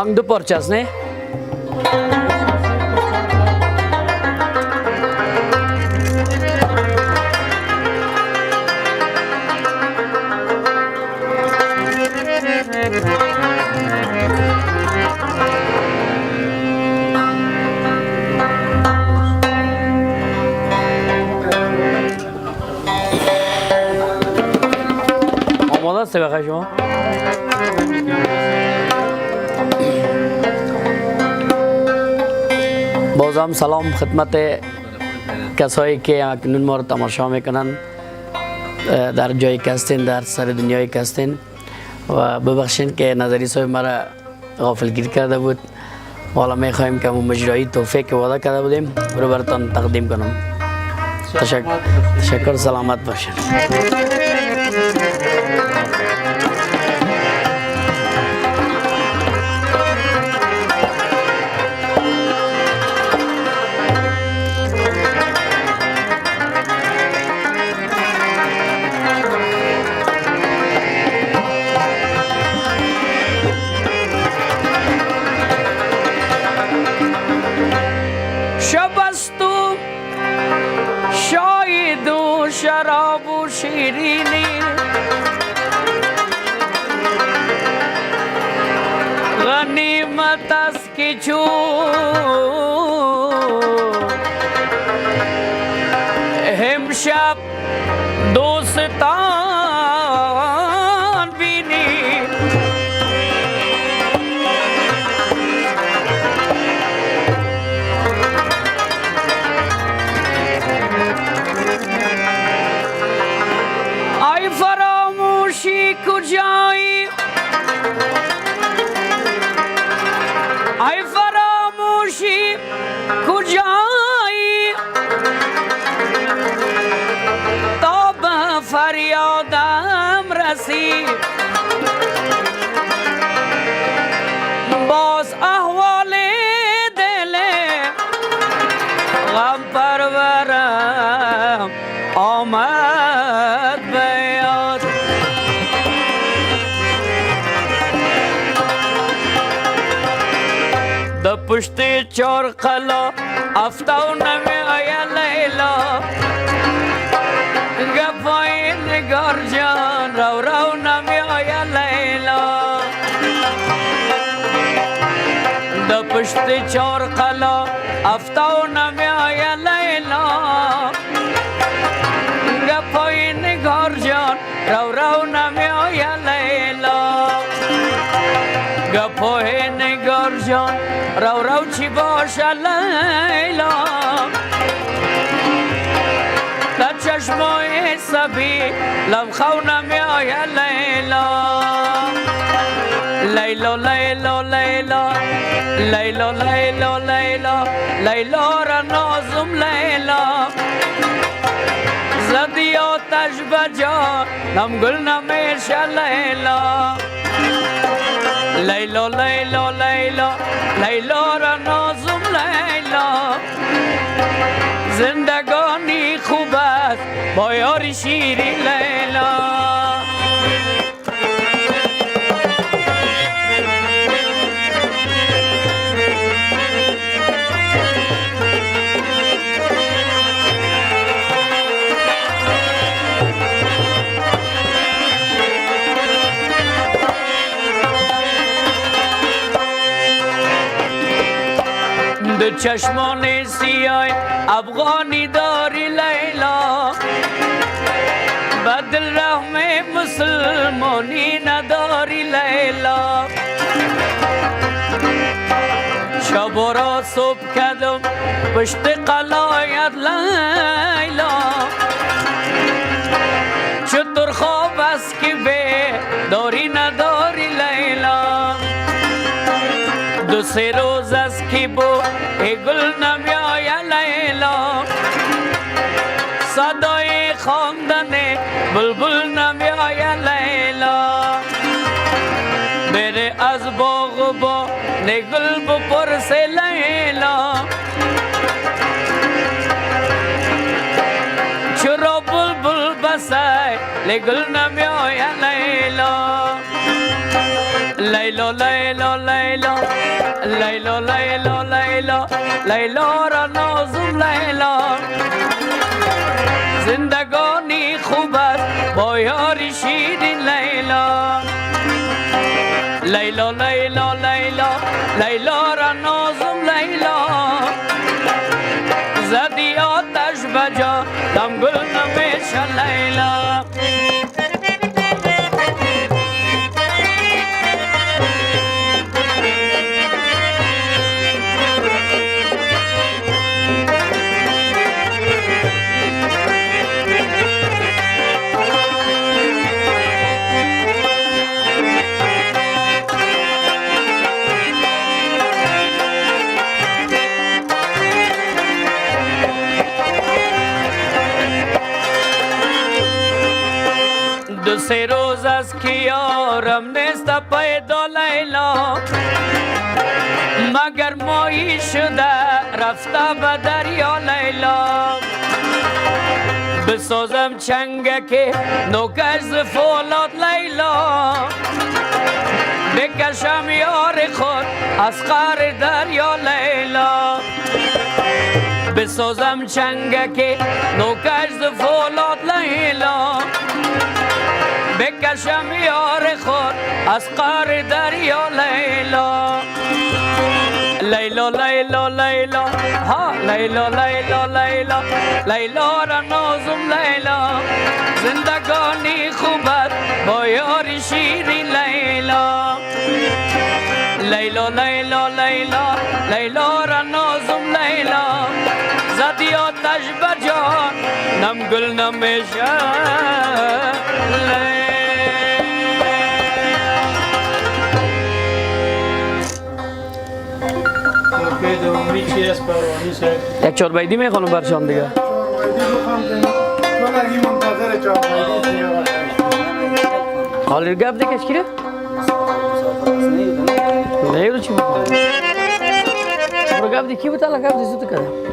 Ang du porchas ne? Olmadan se bakay şuma. بازم سلام خدمت کسایی که اکنون ما رو تماشا میکنن در جایی که هستین، در سر دنیایی که هستین و ببخشین که نظری صاحب مرا غافلگیر کرده بود. حالا میخوایم که اون مجرایی توفیق که وعده کرده بودیم رو براتون تقدیم کنم. تشکر، سلامت باشین. شراب و شیرینی غنیمت است که چون امشب دوستان بینی فراموشی کجایی ای فراموشی کجایی تا به فریادم رسید باز احوال دل غم پرورم آمد بیاد د پشت چار قلا افتاو نمی آیا لیلا گفای نگار جان رو رو نمی آیا لیلا د پشت چار قلا افتاو نمی آیا لیلا گفای نگار جان رو رو نمی آیا لیلا گپای نگار جان رو رو چی باشه لیلا در چشمای سبی لبخو نمی آیا لیلا لیلا لیلا لیلا لیلا لیلا لیلا لیلا را نازم لیلا زدی آتش بجا نم گل نمیشه لیلا لیلا لیلا لیلا لیلا را نازم لیلا زندگانی خوب است با یاری شیری لیلا دو چشمان سیاه افغانی داری لیلا بدل رحم مسلمانی نداری لیلا شب را صبح کدم پشت قلایت لیلا چطور خواب است که به داری نداری لیلا دو سه روز است که بو ای گل نمیای لیلا صدای خواندن بلبل نمیای لیلا بره از باغ با نگل بپرس لیلا چرا بلبل بسای لگل نمیای لیلا لیلا لیلا لیلا لیلا لیلا لیلا لیلا را نازم لیلا زندگانی خوب است با یاری شیرین لیلا لیلا لیلا لیلا لیلا را نازم لیلا زدی آتش بجا دم گل نمیشه لیلا دو سه روز از که یارم نیست پیدا لیلا مگر ماهی شده رفته به دریا لیلا بسازم چنگک نوکش ز فولاد لیلا بکشم یار خود از قعر دریا لیلا بسازم چنگک نوکش ز فولاد لیلا بکشم یار خود از قعر دریا لیلا لیلا لیلا لیلا ها لیلا لیلا لیلا لیلا را نازم لیلا زندگانی خوبت با یاری شیرین لیلا لیلا لیلا لیلا لیلا را نازم لیلا زدی آتش بجان نم گل نمیشه یک چاربیدی میخوانم برشان دیگه حالی گفت دیگه اشکیره؟ نیرو چی بکنم؟ برو گفت دیگه کی بوده گفت دیگه زود کرده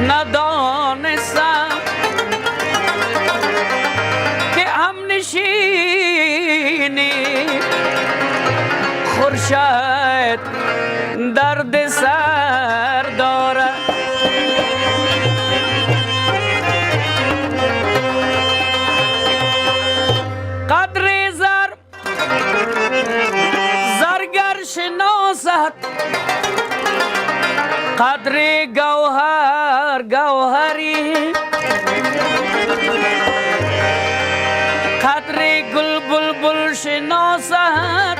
ندانستم که هم نشینی خورشید درد سر دارد قدر زرگر شناسد قدر گوهری قدر گل بلبل شناسد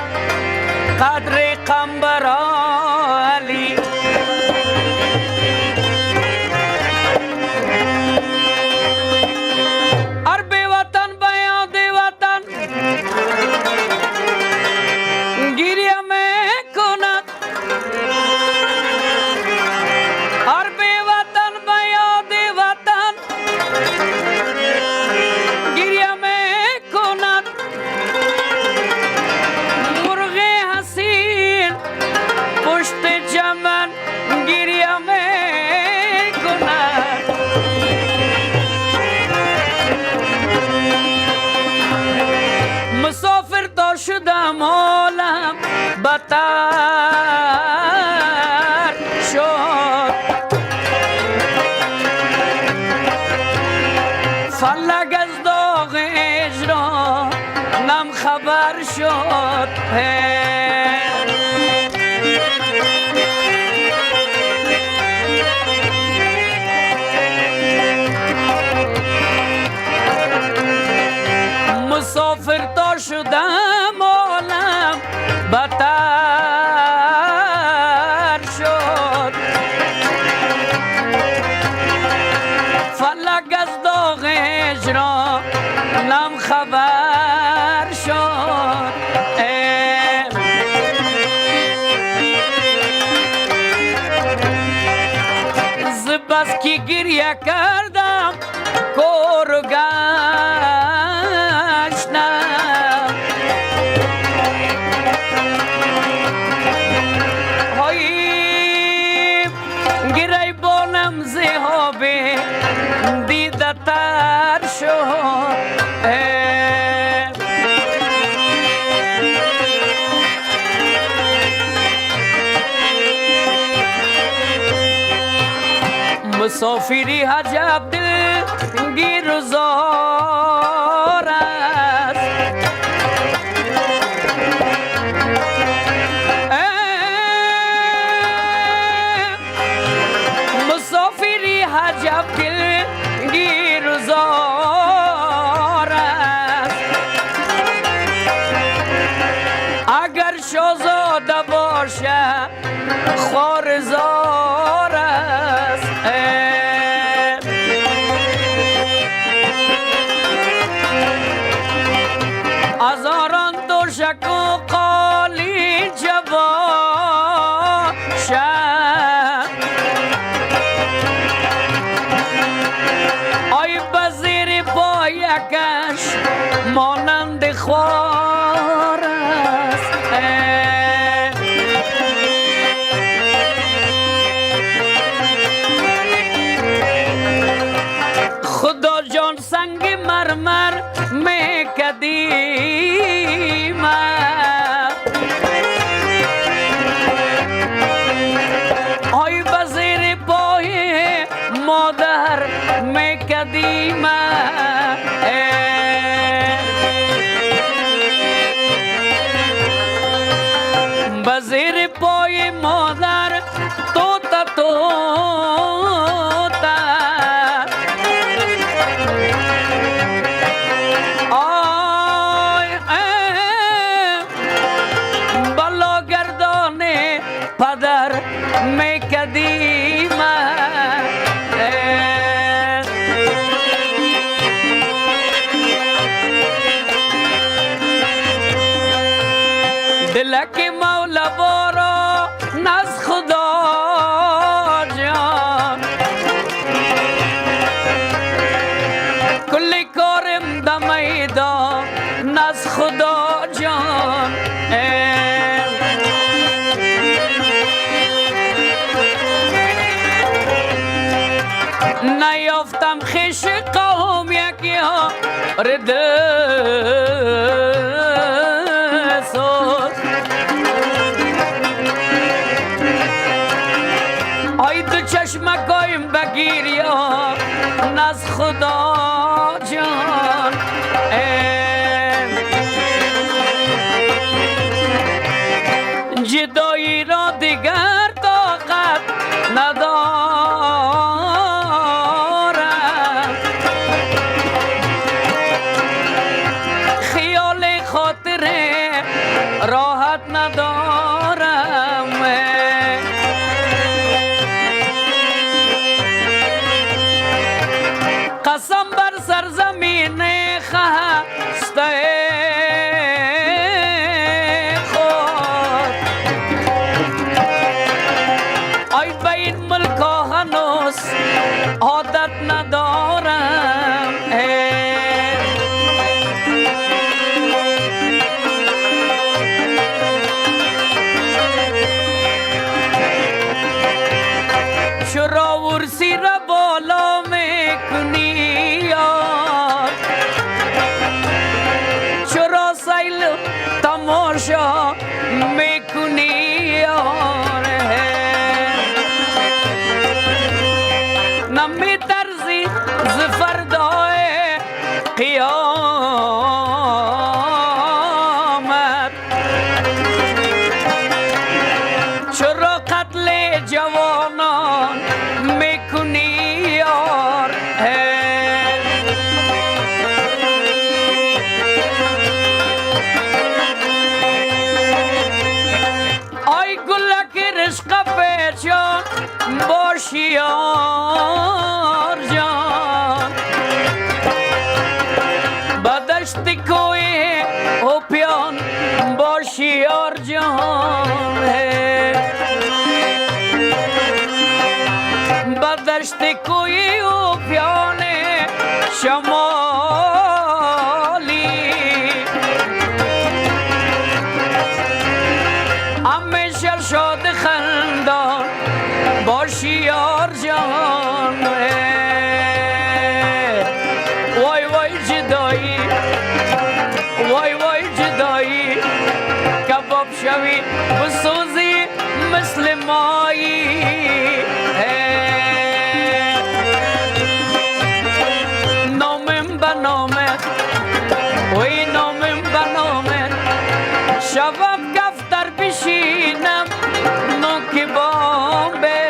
قدر قنبرالی ار به وطن به یاد وطن گریه میکند ار به وطن به یاد وطن گریه میکند مرغ حسین پشت چمن گریه میکند مسافر تا شدم عالم بتر شد فلک از داغ اجرا نم خبر شد مسافر تا شدم عالم بتر شد فلک از داغ اجرا نم خبر شد بس کی گریه کردم کور گشتم های گریه بانم زهابه دیده تر شد مسافری عجب دل گیر و زار است مسافری عجب دل گیر و زار است اگر شاهزاده باشه خوارزار است هزاران دوشک و قالی جباشه آی بزیر پایکش مانند خوار است خدا جان سنگ مرمر میں قدیم آی بزیر پای مادر میں قدیم بزیر پای مادر توتا توتا پدر میں قدیم دل کی مولا بارا نز خدا جان کلی کارم دمیدان نز خدا جان نیافتم خیش قوم یکی ها رد سوز آی دو چشمک قایم بگیر یا نز خدا جان جدایی را دیگر طاقت ندارم خیال خاطر راحت ندارم قسم بر سرزمین خسته عادت ندارم چرا ورسی را بالا میکنی یار چرا سیل تماشا میکنی یار نمی ترزی زفردای قیامت چرا قتل جوانان میکنی یار آی گلک رشق پیچان باشی یار جان بدشت کوی اوپیان باشی یار جان دشت کوی و پیانه شمالی همیشه شاد خندان باشی یار جان وای وای جدایی وای وای جدایی کباب شوی بسوزی مثل مایی نامم به نامت وی نامم به نامت شبم کفتر بشینم نوک بامبه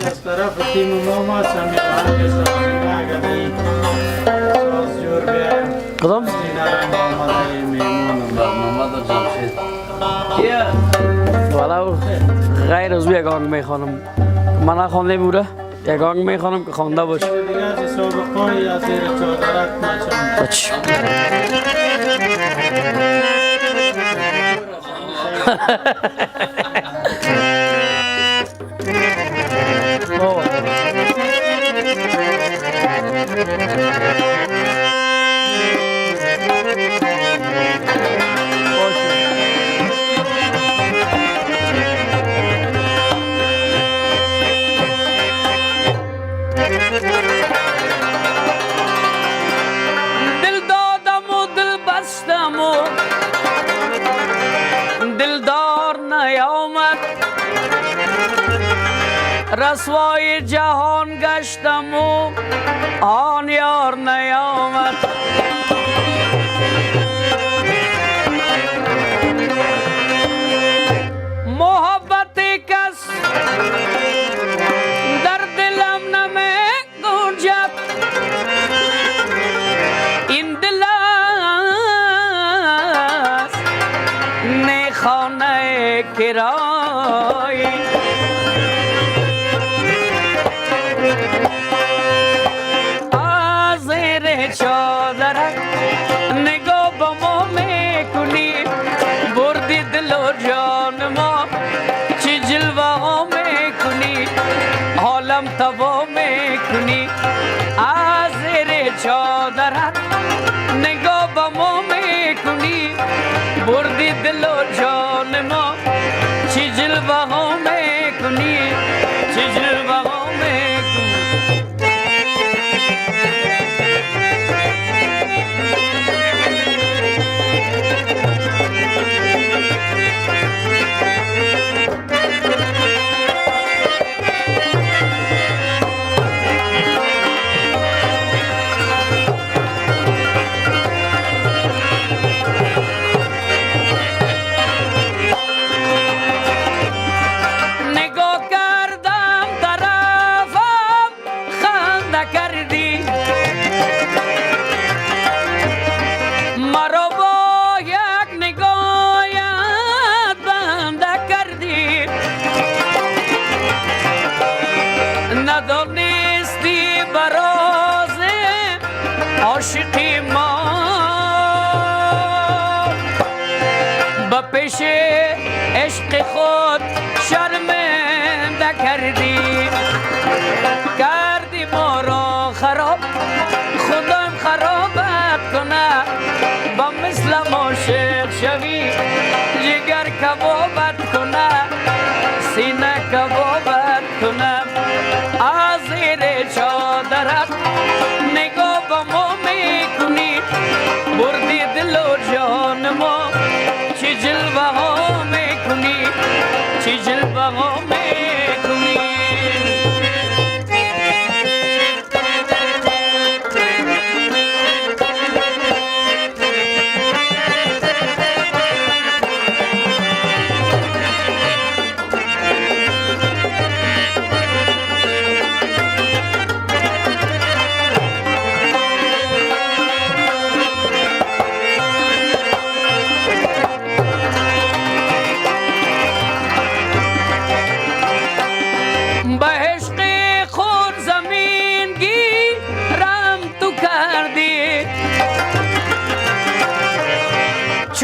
از طرف تیم ما سمی آهنگ سازی نگدی ساز جور بیایم کدام؟ اینارنگ آمده میمونم محمد جمشید والا غیر از یک آهنگ میخوانم من نخوانده بوده یک آهنگ میخوانم که خوانده باشه دیگه از سابقایی از زیر چادرک مچم بچ دل دادم و دل بستم و دلدار نیامد رسوای جهان گشتم و آن یار نیامد محبت کس در دلم نمی گنجد این دل است نه خانه کرایی از زیر چادرک نگاه با ما میکنی بردی دل و جان ما چی جلوه ها میکنی حالم تبا میکنی از زیر چادرک نگاه با ما میکنی بردی دل و جان ما چی جلوه ها میکنی چی جلوه ها میکنی نگاه کردم طرفم خنده کردی مرا با یک نگاهت بنده کردی ندانستی براز عاشقی ما به پیش عشق خود شرمنده کردی ما را خراب خدایم خرابت کنه با مثل عاشق شوی جگر کبابت کنه سینه کبابت کنه از زیر چادرت نگاه با ما میکنی بردی دل و جان ما چی جلوه ها میکنی چی جلوه ها میکنی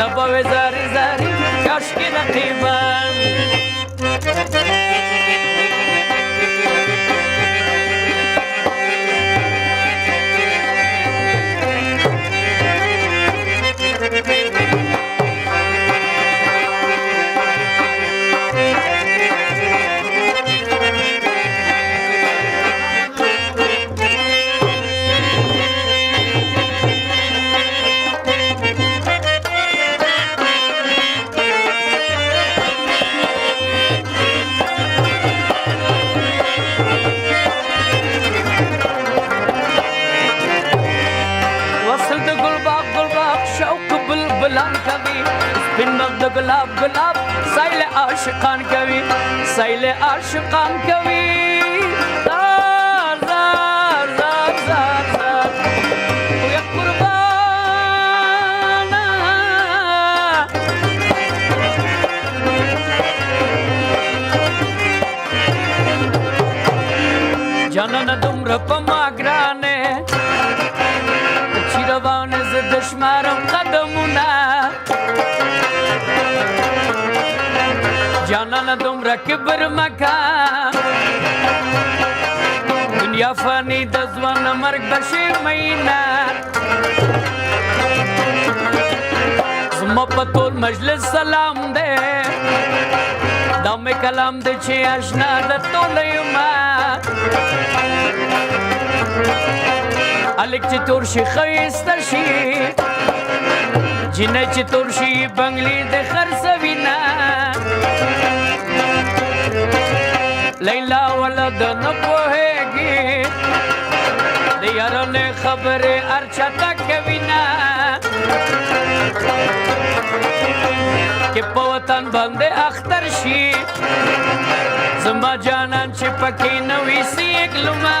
نبوي زاري زاري كشك رقيبان بلان کبھی بن مغد گلاب گلاب سائل عاشقان کبھی سائل عاشقان کبھی زار زار زار زار زار تو یا قربانا جانانا دمر پماگرانے چیروان زد شمارم قدمونا جانانا دمرا کبر مکان دنیا فانی دزوان مرگ بشی مینا زما پتول مجلس سلام دے دام کلام دے چی اشنا در تولیما الک چی ترشی خیستشی جنه چی ترشی بنگلی دے خرسوینا لیلا ولد نپوہیگی دیارن خبر ارچا تک وینا کہ پوتن بند اختر شی زما جانان چی پکی نوی سی اگلما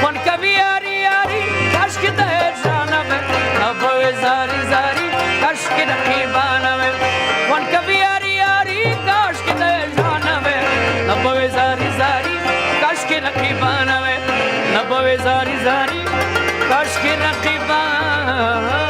کون کبھی یاری یاری کشک دے جانا میں نبوی زاری زاری کشک رقیبانا میں کون کبھی یاری یاری کشک دے جانا میں نبوی زاری زاری کشک رقیبانا میں نبوی زاری زاری کشک رقیبانا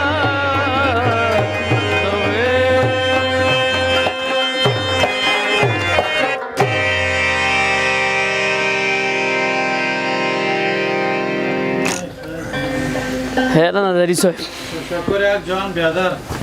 ہے نا نظری صاحب شکر یک جان بیادر